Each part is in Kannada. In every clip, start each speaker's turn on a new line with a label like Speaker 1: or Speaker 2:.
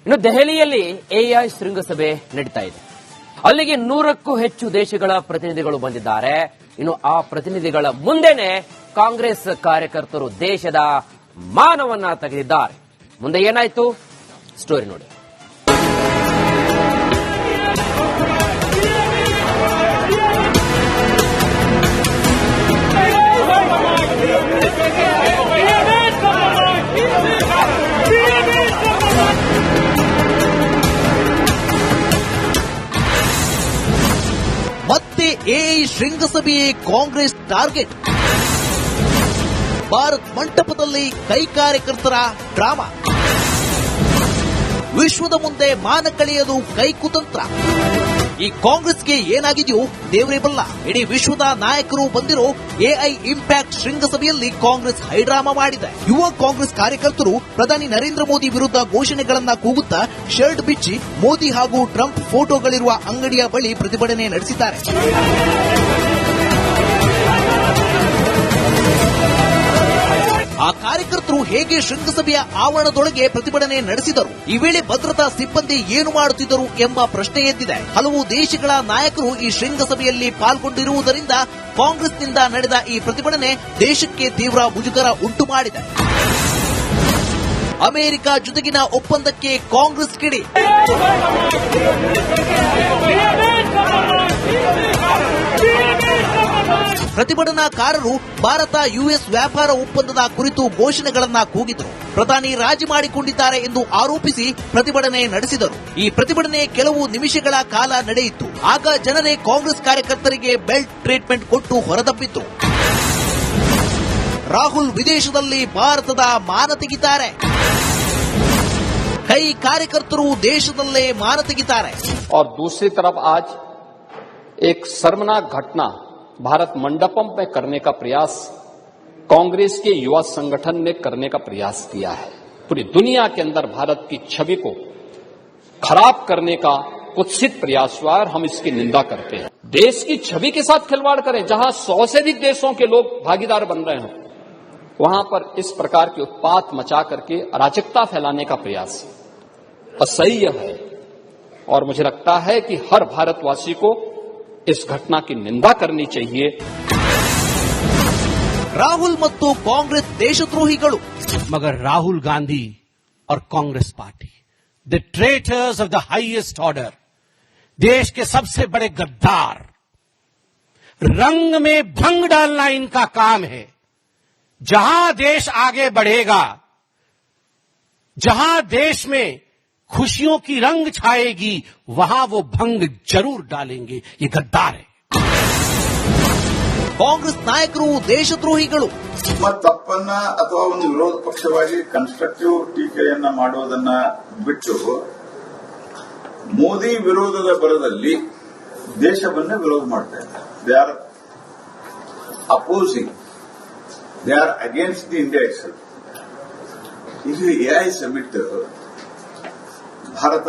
Speaker 1: ಇನ್ನು ದೆಹಲಿಯಲ್ಲಿ ಎಐ ಶೃಂಗಸಭೆ ನಡೀತಾ ಇದೆ. ಅಲ್ಲಿಗೆ 100ಕ್ಕೂ ಹೆಚ್ಚು ದೇಶಗಳ ಪ್ರತಿನಿಧಿಗಳು ಬಂದಿದ್ದಾರೆ. ಇನ್ನು ಆ ಪ್ರತಿನಿಧಿಗಳ ಮುಂದೆನೆ ಕಾಂಗ್ರೆಸ್ ಕಾರ್ಯಕರ್ತರು ದೇಶದ ಮಾನವನ್ನ ತೆಗೆದಿದ್ದಾರೆ. ಮುಂದೆ ಏನಾಯ್ತು ಸ್ಟೋರಿ ನೋಡಿ.
Speaker 2: ಮತ್ತೆ ಎಐ ಶೃಂಗಸಭೆಯೇ ಕಾಂಗ್ರೆಸ್ ಟಾರ್ಗೆಟ್. ಭಾರತ್ ಮಂಟಪದಲ್ಲಿ ಕೈ ಕಾರ್ಯಕರ್ತರ ಡ್ರಾಮಾ. ವಿಶ್ವದ ಮುಂದೆ ಮಾನ ಕಳೆಯದು ಕೈಕುತಂತ್ರ. ಈ ಕಾಂಗ್ರೆಸ್ಗೆ ಏನಾಗಿದೆಯೋ ದೇವರೇ ಬಲ್ಲ. ಇಡೀ ವಿಶ್ವದ ನಾಯಕರು ಬಂದಿರೋ ಎಐ ಇಂಪ್ಯಾಕ್ಟ್ ಶೃಂಗಸಭೆಯಲ್ಲಿ ಕಾಂಗ್ರೆಸ್ ಹೈಡ್ರಾಮಾ ಮಾಡಿದೆ. ಯುವ ಕಾಂಗ್ರೆಸ್ ಕಾರ್ಯಕರ್ತರು ಪ್ರಧಾನಿ ನರೇಂದ್ರ ಮೋದಿ ವಿರುದ್ಧ ಘೋಷಣೆಗಳನ್ನ ಕೂಗುತ್ತಾ ಶರ್ಟ್ ಬಿಚ್ಚಿ ಮೋದಿ ಹಾಗೂ ಟ್ರಂಪ್ ಫೋಟೋಗಳಿರುವ ಅಂಗಡಿಯ ಬಳಿ ಪ್ರತಿಭಟನೆ ನಡೆಸಿದ್ದಾರೆ. ಆ ಕಾರ್ಯಕರ್ತರು ಹೇಗೆ ಶೃಂಗಸಭೆಯ ಆವರಣದೊಳಗೆ ಪ್ರತಿಭಟನೆ ನಡೆಸಿದರು? ಈ ವೇಳೆ ಭದ್ರತಾ ಸಿಬ್ಬಂದಿ ಏನು ಮಾಡುತ್ತಿದ್ದರು ಎಂಬ ಪ್ರಶ್ನೆ ಎದ್ದಿದೆ. ಹಲವು ದೇಶಗಳ ನಾಯಕರು ಈ ಶೃಂಗಸಭೆಯಲ್ಲಿ ಪಾಲ್ಗೊಂಡಿರುವುದರಿಂದ ಕಾಂಗ್ರೆಸ್ನಿಂದ ನಡೆದ ಈ ಪ್ರತಿಭಟನೆ ದೇಶಕ್ಕೆ ತೀವ್ರ ಮುಜುಗರ ಉಂಟು ಮಾಡಿದೆ. ಅಮೆರಿಕ ಜೊತೆಗಿನ ಒಪ್ಪಂದಕ್ಕೆ ಕಾಂಗ್ರೆಸ್ ಕಿಡಿ. ಪ್ರತಿಭಟನಾಕಾರರು ಭಾರತ ಯುಎಸ್ ವ್ಯಾಪಾರ ಒಪ್ಪಂದದ ಕುರಿತು ಘೋಷಣೆಗಳನ್ನ ಕೂಗಿದರು. ಪ್ರಧಾನಿ ರಾಜಿ ಮಾಡಿಕೊಂಡಿದ್ದಾರೆ ಎಂದು ಆರೋಪಿಸಿ ಪ್ರತಿಭಟನೆ ನಡೆಸಿದರು. ಈ ಪ್ರತಿಭಟನೆ ಕೆಲವು ನಿಮಿಷಗಳ ಕಾಲ ನಡೆಯಿತು. ಆಗ ಜನರೇ ಕಾಂಗ್ರೆಸ್ ಕಾರ್ಯಕರ್ತರಿಗೆ ಬೆಲ್ಟ್ ಟ್ರೀಟ್ಮೆಂಟ್ ಕೊಟ್ಟು ಹೊರದಬ್ಬಿದ್ರು. ರಾಹುಲ್ ವಿದೇಶದಲ್ಲಿ ಭಾರತದ ಮಾನ ತೆಗಿತಾರೆ. ಕೈ ಕಾರ್ಯಕರ್ತರು ದೇಶದಲ್ಲೇ ಮಾನ ತೆಗಿತಾರೆ.
Speaker 3: और दूसरी तरफ आज एक शर्मनाक घटना भारत मंडपम में करने का प्रयास कांग्रेस के युवा संगठन ने करने का प्रयास किया है. पूरी दुनिया के अंदर भारत की छवि को खराब करने का कुत्सित प्रयास हुआ और हम इसकी निंदा करते हैं. देश की छवि के साथ खिलवाड़ करें, जहां 100 से अधिक देशों के लोग भागीदार बन रहे हैं, वहां पर इस प्रकार के उत्पात मचा करके अराजकता फैलाने का प्रयास असह्य है. और मुझे लगता है कि हर भारतवासी को इस घटना की निंदा करनी चाहिए.
Speaker 2: ರಾಹುಲ್ ಮತ್ತು ಕಾಂಗ್ರೆಸ್ ದೇಶದ್ರೋಹಿಗಳು.
Speaker 4: मगर राहुल गांधी और Congress party the traitors of the highest order, देश के सबसे बड़े गद्दार, रंग में भंग डालना इनका काम है. जहां देश आगे बढ़ेगा, जहां देश में खुशियों की रंग छाएगी, वहां वो भंग जरूर डालेंगे. ये गद्दार है.
Speaker 2: ಕಾಂಗ್ರೆಸ್ ನಾಯಕರು ದೇಶದ್ರೋಹಿಗಳು.
Speaker 5: ತಪ್ಪನ್ನ ಅಥವಾ ಒಂದು ವಿರೋಧ ಪಕ್ಷವಾಗಿ ಕನ್ಸ್ಟ್ರಕ್ಟಿವ್ ಟೀಕೆಯನ್ನ ಮಾಡುವುದನ್ನ ಬಿಟ್ಟು ಮೋದಿ ವಿರೋಧದ ಬಲದಲ್ಲಿ ದೇಶವನ್ನೇ ವಿರೋಧ ಮಾಡ್ತಾ ಇದ್ದಾರೆ. They are opposing, they are against the India itself. ಇದು ಎಐ ಸಮಿಟ್ ಭಾರತ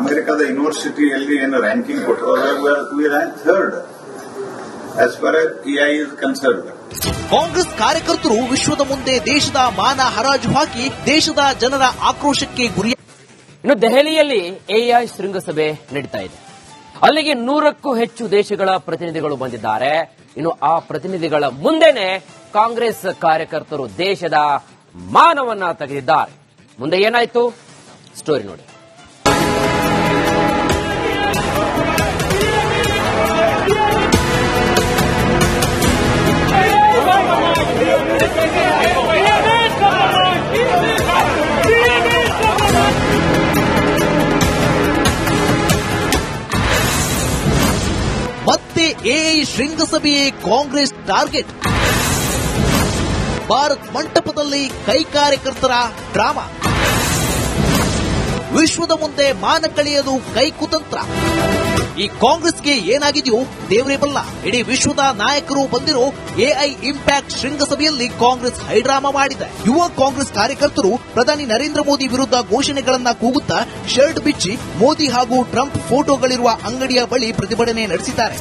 Speaker 5: ಅಮೆರಿಕದ ಯೂನಿವರ್ಸಿಟಿಯಲ್ಲಿ ಏನು ರ್ಯಾಂಕಿಂಗ್ ಕೊಟ್ಟರು, we rank third as far as EI is concerned.
Speaker 2: Congress ಕಾರ್ಯಕರ್ತರು ವಿಶ್ವದ ಮುಂದೆ ದೇಶದ ಮಾನ ಹರಾಜು ಹಾಕಿ ದೇಶದ ಜನರ ಆಕ್ರೋಶಕ್ಕೆ ಗುರಿ.
Speaker 1: ಇನ್ನು ದೆಹಲಿಯಲ್ಲಿ ಎಐ ಶೃಂಗಸಭೆ ನಡೀತಾ ಇದೆ. ಅಲ್ಲಿಗೆ 100ಕ್ಕೂ ಹೆಚ್ಚು ದೇಶಗಳ ಪ್ರತಿನಿಧಿಗಳು ಬಂದಿದ್ದಾರೆ. ಇನ್ನು ಆ ಪ್ರತಿನಿಧಿಗಳ ಮುಂದೆನೆ ಕಾಂಗ್ರೆಸ್ ಕಾರ್ಯಕರ್ತರು ದೇಶದ ಮಾನವನ್ನ ತೆಗೆದಿದ್ದಾರೆ. ಮುಂದೆ ಏನಾಯ್ತು ಸ್ಟೋರಿ ನೋಡಿ.
Speaker 2: ಮತ್ತೆ ಎಐ ಶೃಂಗಸಭೆಯೇ ಕಾಂಗ್ರೆಸ್ ಟಾರ್ಗೆಟ್. ಭಾರತ್ ಮಂಟಪದಲ್ಲಿ ಕೈ ಕಾರ್ಯಕರ್ತರ ಡ್ರಾಮಾ. ವಿಶ್ವದ ಮುಂದೆ ಮಾನ ಕಳೆಯದು ಕೈಕುತಂತ್ರ. ಈ ಕಾಂಗ್ರೆಸ್ಗೆ ಏನಾಗಿದೆಯೋ ದೇವರೇ ಬಲ್ಲ. ಇಡೀ ವಿಶ್ವದ ನಾಯಕರು ಬಂದಿರೋ ಎಐ ಇಂಪ್ಯಾಕ್ಟ್ ಶೃಂಗಸಭೆಯಲ್ಲಿ ಕಾಂಗ್ರೆಸ್ ಹೈಡ್ರಾಮಾ ಮಾಡಿದೆ. ಯುವ ಕಾಂಗ್ರೆಸ್ ಕಾರ್ಯಕರ್ತರು ಪ್ರಧಾನಿ ನರೇಂದ್ರ ಮೋದಿ ವಿರುದ್ಧ ಘೋಷಣೆಗಳನ್ನ ಕೂಗುತ್ತಾ ಶರ್ಟ್ ಬಿಚ್ಚಿ ಮೋದಿ ಹಾಗೂ ಟ್ರಂಪ್ ಫೋಟೋಗಳಿರುವ ಅಂಗಡಿಯ ಬಳಿ ಪ್ರತಿಭಟನೆ ನಡೆಸಿದ್ದಾರೆ.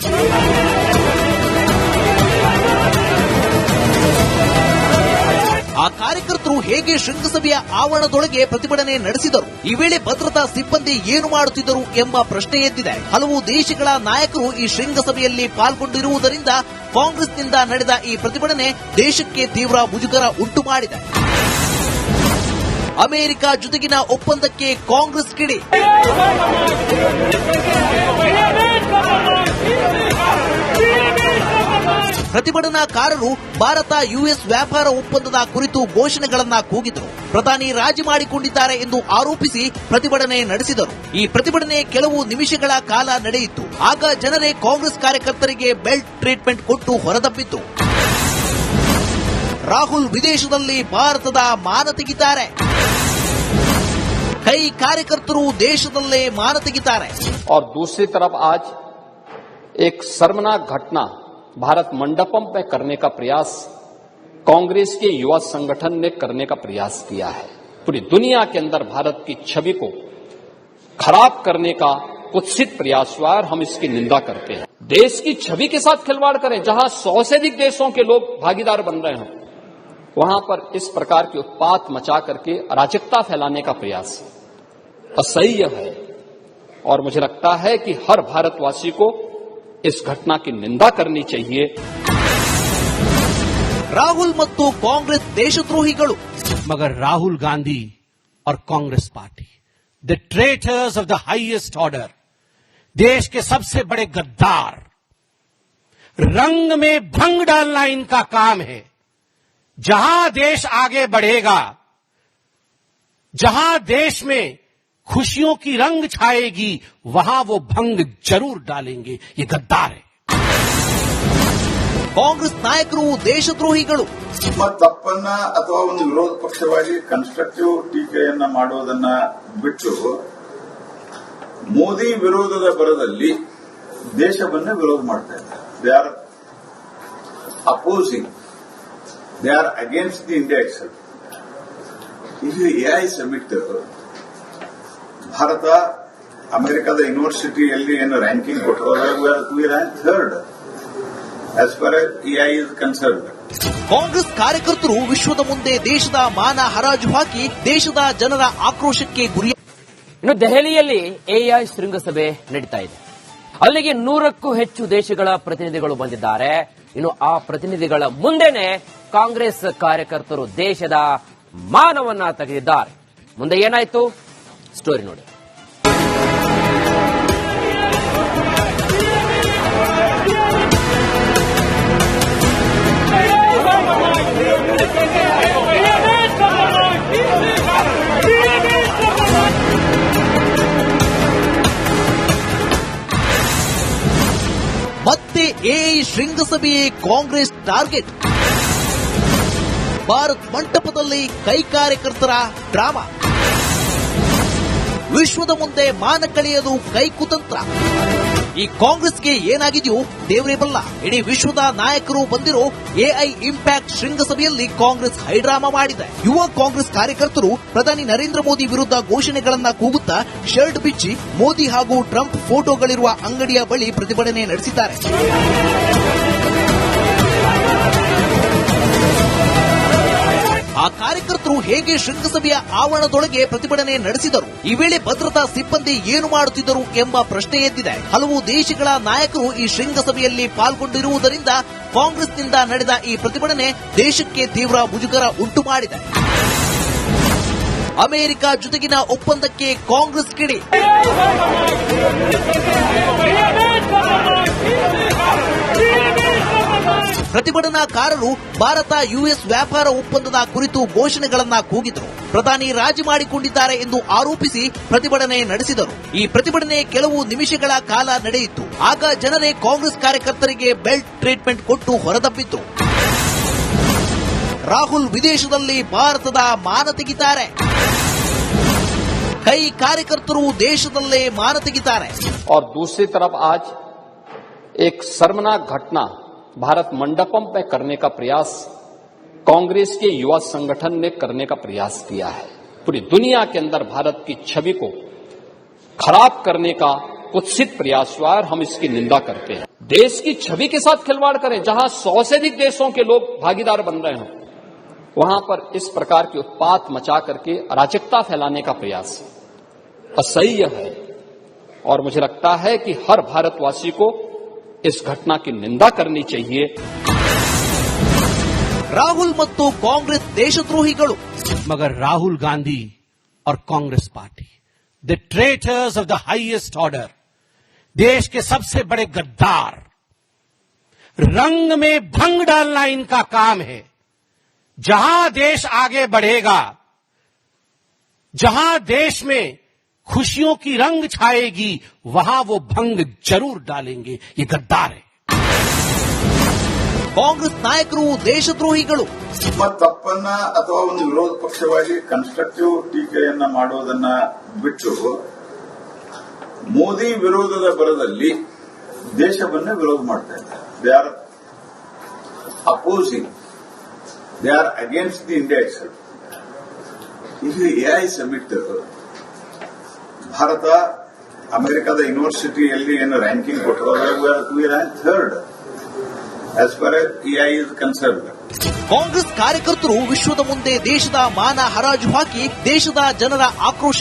Speaker 2: ಆ ಕಾರ್ಯಕರ್ತರು ಹೇಗೆ ಶೃಂಗಸಭೆಯ ಆವರಣದೊಳಗೆ ಪ್ರತಿಭಟನೆ ನಡೆಸಿದರು, ಈ ವೇಳೆ ಭದ್ರತಾ ಸಿಬ್ಬಂದಿ ಏನು ಮಾಡುತ್ತಿದ್ದರು ಎಂಬ ಪ್ರಶ್ನೆ ಎದ್ದಿದೆ. ಹಲವು ದೇಶಗಳ ನಾಯಕರು ಈ ಶೃಂಗಸಭೆಯಲ್ಲಿ ಪಾಲ್ಗೊಂಡಿರುವುದರಿಂದ ಕಾಂಗ್ರೆಸ್ನಿಂದ ನಡೆದ ಈ ಪ್ರತಿಭಟನೆ ದೇಶಕ್ಕೆ ತೀವ್ರ ಮುಜುಗರ ಉಂಟು ಮಾಡಿದೆ. ಅಮೆರಿಕ ಜೊತೆಗಿನ ಒಪ್ಪಂದಕ್ಕೆ ಕಾಂಗ್ರೆಸ್ ಕಿಡಿ. ಪ್ರತಿಭಟನಾಕಾರರು ಭಾರತ ಯುಎಸ್ ವ್ಯಾಪಾರ ಒಪ್ಪಂದದ ಕುರಿತು ಘೋಷಣೆಗಳನ್ನ ಕೂಗಿದರು. ಪ್ರಧಾನಿ ರಾಜಿ ಮಾಡಿಕೊಂಡಿದ್ದಾರೆ ಎಂದು ಆರೋಪಿಸಿ ಪ್ರತಿಭಟನೆ ನಡೆಸಿದರು. ಈ ಪ್ರತಿಭಟನೆ ಕೆಲವು ನಿಮಿಷಗಳ ಕಾಲ ನಡೆಯಿತು. ಆಗ ಜನರೇ ಕಾಂಗ್ರೆಸ್ ಕಾರ್ಯಕರ್ತರಿಗೆ ಬೆಲ್ಟ್ ಟ್ರೀಟ್ಮೆಂಟ್ ಕೊಟ್ಟು ಹೊರದಬ್ಬಿತ್ತು. ರಾಹುಲ್ ವಿದೇಶದಲ್ಲಿ ಭಾರತದ ಮಾನ ತೆಗಿತಾರೆ. ಕೈ ಕಾರ್ಯಕರ್ತರು ದೇಶದಲ್ಲೇ ಮಾನ ತೆಗಿತಾರೆ.
Speaker 3: और दूसरी तरफ आज एक शर्मनाक घटना भारत मंडपम में करने का प्रयास कांग्रेस के युवा संगठन ने करने का प्रयास किया है. पूरी दुनिया के अंदर भारत की छवि को खराब करने का कुत्सित प्रयास हुआ और हम इसकी निंदा करते हैं. देश की छवि के साथ खिलवाड़ करें, जहां 100 से अधिक देशों के लोग भागीदार बन रहे हैं, वहां पर इस प्रकार की उत्पात मचा करके अराजकता फैलाने का प्रयास असह्य है. और मुझे लगता है कि हर भारतवासी को इस घटना की निंदा करनी चाहिए.
Speaker 2: ರಾಹುಲ್ ಮತ್ತು ಕಾಂಗ್ರೆಸ್ ದೇಶದ್ರೋಹಿಗಳು.
Speaker 4: मगर राहुल गांधी और Congress party, the traitors of the highest order, देश के सबसे बड़े गद्दार, रंग में भंग डालना इनका काम है. जहां देश आगे बढ़ेगा, जहां देश में खुशियों की रंग छाएगी, वहां वो भंग जरूर डालेंगे. ये गद्दार है.
Speaker 2: ಕಾಂಗ್ರೆಸ್ ನಾಯಕರು ದೇಶದ್ರೋಹಿಗಳು.
Speaker 5: ತಪ್ಪನ್ನ ಅಥವಾ ಒಂದು ವಿರೋಧ ಪಕ್ಷವಾಗಿ ಕನ್ಸ್ಟ್ರಕ್ಟಿವ್ ಟೀಕೆಯನ್ನ ಮಾಡುವುದನ್ನ ಬಿಟ್ಟು ಮೋದಿ ವಿರೋಧದ ಬರದಲ್ಲಿ ದೇಶವನ್ನೇ ವಿರೋಧ ಮಾಡ್ತಾ ಇದ್ದಾರೆ. They are opposing, they are against the India excel. ಇದು ಎಐ ಸಮಿಟ್ ಭಾರತ ಅಮೆರಿಕದ ಯೂನಿವರ್ಸಿಟಿಯಲ್ಲಿ ಏನು ರ್ಯಾಂಕಿಂಗ್ ಕೊಟ್ಟರು, we rank third as far as AI is concerned.
Speaker 2: Congress ಕಾರ್ಯಕರ್ತರು ವಿಶ್ವದ ಮುಂದೆ ದೇಶದ ಮಾನ ಹರಾಜು ಹಾಕಿ ದೇಶದ ಜನರ ಆಕ್ರೋಶಕ್ಕೆ ಗುರಿ.
Speaker 1: ಇನ್ನು ದೆಹಲಿಯಲ್ಲಿ ಎಐ ಶೃಂಗಸಭೆ ನಡೀತಾ ಇದೆ. ಅಲ್ಲಿಗೆ 100ಕ್ಕೂ ಹೆಚ್ಚು ದೇಶಗಳ ಪ್ರತಿನಿಧಿಗಳು ಬಂದಿದ್ದಾರೆ. ಇನ್ನು ಆ ಪ್ರತಿನಿಧಿಗಳ ಮುಂದೆನೆ ಕಾಂಗ್ರೆಸ್ ಕಾರ್ಯಕರ್ತರು ದೇಶದ ಮಾನವನ್ನ ತೆಗೆದಿದ್ದಾರೆ. ಮುಂದೆ ಏನಾಯ್ತು ಸ್ಟೋರಿ ನೋಡಿ.
Speaker 2: ಮತ್ತೆ ಎಐ ಶೃಂಗಸಭೆಯೇ ಕಾಂಗ್ರೆಸ್ ಟಾರ್ಗೆಟ್. ಭಾರತ್ ಮಂಟಪದಲ್ಲಿ ಕೈ ಕಾರ್ಯಕರ್ತರ ಡ್ರಾಮಾ. ವಿಶ್ವದ ಮುಂದೆ ಮಾನ ಕಳೆಯಲು ಕೈ ಕುತಂತ್ರ. ಈ ಕಾಂಗ್ರೆಸ್ಗೆ ಏನಾಗಿದೆಯೋ ದೇವರೇ ಬಲ್ಲ. ಇಡೀ ವಿಶ್ವದ ನಾಯಕರು ಬಂದಿರೋ ಎಐ ಇಂಪ್ಯಾಕ್ಟ್ ಶೃಂಗಸಭೆಯಲ್ಲಿ ಕಾಂಗ್ರೆಸ್ ಹೈಡ್ರಾಮಾ ಮಾಡಿದೆ. ಯುವ ಕಾಂಗ್ರೆಸ್ ಕಾರ್ಯಕರ್ತರು ಪ್ರಧಾನಿ ನರೇಂದ್ರ ಮೋದಿ ವಿರುದ್ಧ ಘೋಷಣೆಗಳನ್ನ ಕೂಗುತ್ತಾ ಶರ್ಟ್ ಬಿಚ್ಚಿ ಮೋದಿ ಹಾಗೂ ಟ್ರಂಪ್ ಫೋಟೋಗಳಿರುವ ಅಂಗಡಿಯ ಬಳಿ ಪ್ರತಿಭಟನೆ ನಡೆಸಿದ್ದಾರೆ. ಆ ಕಾರ್ಯಕರ್ತರು ಹೇಗೆ ಶೃಂಗಸಭೆಯ ಆವರಣದೊಳಗೆ ಪ್ರತಿಭಟನೆ ನಡೆಸಿದರು, ಈ ವೇಳೆ ಭದ್ರತಾ ಸಿಬ್ಬಂದಿ ಏನು ಮಾಡುತ್ತಿದ್ದರು ಎಂಬ ಪ್ರಶ್ನೆ ಎದ್ದಿದೆ. ಹಲವು ದೇಶಗಳ ನಾಯಕರು ಈ ಶೃಂಗಸಭೆಯಲ್ಲಿ ಪಾಲ್ಗೊಂಡಿರುವುದರಿಂದ ಕಾಂಗ್ರೆಸ್ನಿಂದ ನಡೆದ ಈ ಪ್ರತಿಭಟನೆ ದೇಶಕ್ಕೆ ತೀವ್ರ ಮುಜುಗರ ಉಂಟು ಮಾಡಿದೆ. ಅಮೆರಿಕ ಜೊತೆಗಿನ ಒಪ್ಪಂದಕ್ಕೆ ಕಾಂಗ್ರೆಸ್ ಕಿಡಿ. ಪ್ರತಿಭಟನಾಕಾರರು ಭಾರತ ಯುಎಸ್ ವ್ಯಾಪಾರ ಒಪ್ಪಂದದ ಕುರಿತು ಘೋಷಣೆಗಳನ್ನ ಕೂಗಿದರು. ಪ್ರಧಾನಿ ರಾಜಿ ಮಾಡಿಕೊಂಡಿದ್ದಾರೆ ಎಂದು ಆರೋಪಿಸಿ ಪ್ರತಿಭಟನೆ ನಡೆಸಿದರು. ಈ ಪ್ರತಿಭಟನೆ ಕೆಲವು ನಿಮಿಷಗಳ ಕಾಲ ನಡೆಯಿತು. ಆಗ ಜನರೇ ಕಾಂಗ್ರೆಸ್ ಕಾರ್ಯಕರ್ತರಿಗೆ ಬೆಲ್ಟ್ ಟ್ರೀಟ್ಮೆಂಟ್ ಕೊಟ್ಟು ಹೊರದಬ್ಬಿತ್ತು. ರಾಹುಲ್ ವಿದೇಶದಲ್ಲಿ ಭಾರತದ ಮಾನ ತೆಗಿತಾರೆ. ಕೈ ಕಾರ್ಯಕರ್ತರು ದೇಶದಲ್ಲೇ ಮಾನ ತೆಗಿತಾರೆ.
Speaker 3: और दूसरी तरफ आज एक शर्मनाक घटना भारत मंडपम में करने का प्रयास कांग्रेस के युवा संगठन ने करने का प्रयास किया है. पूरी दुनिया के अंदर भारत की छवि को खराब करने का कुत्सित प्रयास हुआ और हम इसकी निंदा करते हैं. देश की छवि के साथ खिलवाड़ करें, जहां 100 से अधिक देशों के लोग भागीदार बन रहे हैं, वहां पर इस प्रकार की उत्पात मचा करके अराजकता फैलाने का प्रयास असह्य है और मुझे लगता है कि हर भारतवासी को इस घटना की निंदा करनी चाहिए।
Speaker 2: ರಾಹುಲ್ ಮತ್ತು ಕಾಂಗ್ರೆಸ್ ದೇಶದ್ರೋಹಿಗಳು.
Speaker 4: मगर राहुल गांधी और Congress party, the traitors of the highest order, देश के सबसे बड़े गद्दार, रंग में भंग डालना इनका काम है। जहां देश आगे बढ़ेगा, जहां देश में खुशियों की रंग छाएगी, वहां वो भंग जरूर डालेंगे। ये गद्दार है।
Speaker 2: ಕಾಂಗ್ರೆಸ್ ನಾಯಕರು ದೇಶದ್ರೋಹಿಗಳು.
Speaker 5: ನಿಮ್ಮ ತಪ್ಪನ್ನ ಅಥವಾ ಒಂದು ವಿರೋಧ ಪಕ್ಷವಾಗಿ ಕನ್ಸ್ಟ್ರಕ್ಟಿವ್ ಟೀಕೆಯನ್ನ ಮಾಡೋದನ್ನ ಬಿಟ್ಟು ಮೋದಿ ವಿರೋಧದ ಬರದಲ್ಲಿ ದೇಶವನ್ನೇ ವಿರೋಧ ಮಾಡ್ತಾ ಇದ್ದಾರೆ. They are opposing, they are against the India itself. ಇದು ಎಐ ಸಮಿಟ್ ಭಾರತ ಅಮೆರಿಕದ ಯೂನಿವರ್ಸಿಟಿಯಲ್ಲಿ ಏನು ರ್ಯಾಂಕಿಂಗ್ ಕೊಟ್ಟರು, we rank third as far as EI is concerned.
Speaker 2: Congress ಕಾರ್ಯಕರ್ತರು ವಿಶ್ವದ ಮುಂದೆ ದೇಶದ ಮಾನ ಹರಾಜು ಹಾಕಿ ದೇಶದ ಜನರ ಆಕ್ರೋಶ